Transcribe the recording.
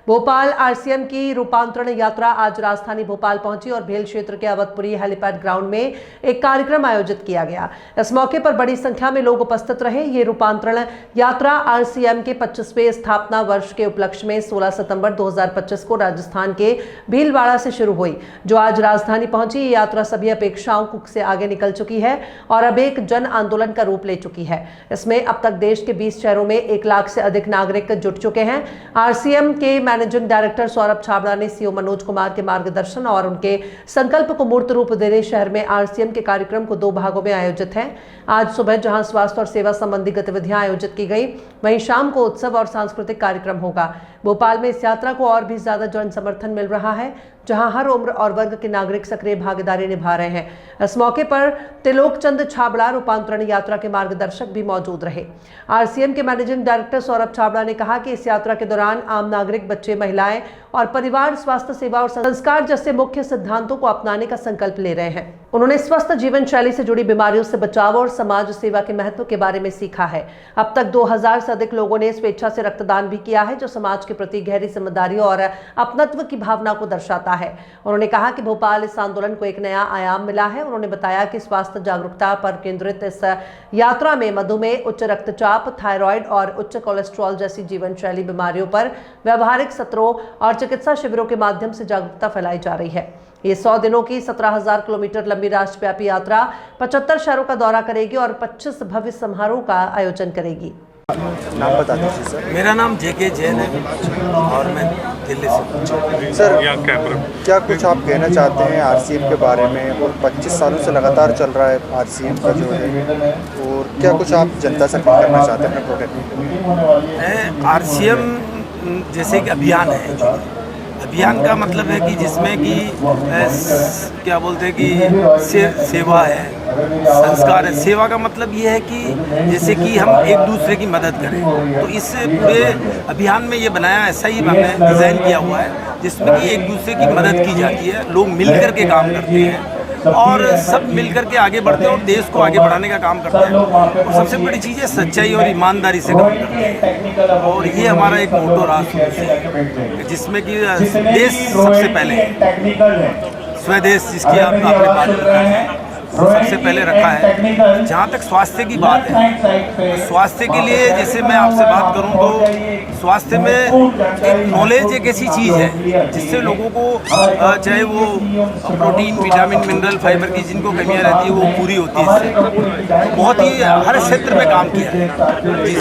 Bhopal RCM की रूपांतरण यात्रा आज राजधानी भोपाल पहुंची और भेल क्षेत्र के अवधपुरी हेलीपैड ग्राउंड में एक कार्यक्रम आयोजित किया गया। इस मौके पर बड़ी संख्या में लोग उपस्थित रहे। ये रूपांतरण यात्रा आरसीएम के 25वें स्थापना वर्ष के उपलक्ष्य में 16 सितंबर 2025 को राजस्थान के भीलवाड़ा से शुरू हुई, जो आज राजधानी पहुंची। ये यात्रा सभी अपेक्षाओं से आगे निकल चुकी है और अब एक जन आंदोलन का रूप ले चुकी है। इसमें अब तक देश के 20 शहरों में 1 लाख से अधिक नागरिक जुट चुके हैं। आरसीएम के मैनेजिंग डायरेक्टर सौरभ छाबड़ा ने सीओ मनोज कुमार के मार्गदर्शन और उनके संकल्प को मूर्त रूप देने शहर में आरसीएम के कार्यक्रम को 2 भागों में आयोजित है। आज सुबह जहां स्वास्थ्य और सेवा संबंधी गतिविधियां आयोजित की गई, वहीं शाम को उत्सव और सांस्कृतिक कार्यक्रम होगा। भोपाल में इस यात्रा को और भी ज्यादा जन समर्थन मिल रहा है, जहां हर उम्र और वर्ग के नागरिक सक्रिय भागीदारी निभा रहे हैं। इस मौके पर त्रिलोक चंद छाबड़ा रूपांतरण यात्रा के मार्गदर्शक भी मौजूद रहे। आरसीएम के मैनेजिंग डायरेक्टर सौरभ छाबड़ा ने कहा कि इस यात्रा के दौरान आम नागरिक, बच्चे, महिलाएं और परिवार स्वास्थ्य सेवा और संस्कार जैसे मुख्य सिद्धांतों को अपनाने का संकल्प ले रहे हैं। उन्होंने स्वस्थ जीवन शैली से जुड़ी बीमारियों से बचाव और समाज सेवा के महत्व के बारे में सीखा है। अब तक 2000 से अधिक लोगों ने स्वेच्छा से रक्तदान भी किया है, जो समाज के प्रति गहरी जिम्मेदारी और अपनत्व की भावना को दर्शाता है। उन्होंने कहा कि भोपाल इस आंदोलन को एक नया आयाम मिला है। उन्होंने बताया कि स्वास्थ्य जागरूकता पर केंद्रित इस यात्रा में मधुमेह, उच्च रक्तचाप, थायराइड और उच्च कोलेस्ट्रॉल जैसी जीवन शैली बीमारियों पर व्यवहारिक सत्रों और चिकित्सा शिविरों के माध्यम से जागरूकता फैलाई जा रही है। ये 100 दिनों की 17,000 किलोमीटर लंबी राष्ट्रव्यापी यात्रा 75 शहरों का दौरा करेगी और 25 भव्य समारोह का आयोजन करेगी। नाम बता दीजिए सर। मेरा नाम जेके जैन है और मैं दिल्ली से। सर, क्या कुछ आप कहना चाहते हैं आरसीएम के बारे में? और 25 सालों से लगातार चल रहा है आरसीएम का जो है, और क्या कुछ आप जनता से अपील करना चाहते हैं अपने प्रोडक्ट? आरसीएम जैसे कि अभियान है, अभियान का मतलब है कि जिसमें कि क्या बोलते हैं कि सेवा है, संस्कार है। सेवा का मतलब ये है कि जैसे कि हम एक दूसरे की मदद करें, तो इस पूरे अभियान में ये बनाया, ऐसा ही हमने डिज़ाइन किया हुआ है जिसमें कि एक दूसरे की मदद की जाती है। लोग मिल कर के काम करते हैं और सब मिल कर के आगे बढ़ते हैं और देश को आगे बढ़ाने का काम करते हैं। और सबसे बड़ी चीज़ है सच्चाई और ईमानदारी से काम करते हैं, और ये हमारा एक मोटो रहा है, जिसमें कि देश सबसे पहले, स्वदेश जिसकी आपने बात रखा है, सबसे पहले रखा है। जहाँ तक स्वास्थ्य की बात है, तो स्वास्थ्य के लिए जैसे मैं आपसे बात करूँ तो स्वास्थ्य में एक नॉलेज एक ऐसी चीज़ है जिससे लोगों को चाहे वो प्रोटीन, विटामिन, मिनरल, फाइबर की जिनको कमियाँ रहती है वो पूरी होती है। इससे बहुत ही हर क्षेत्र में काम किया है। जी।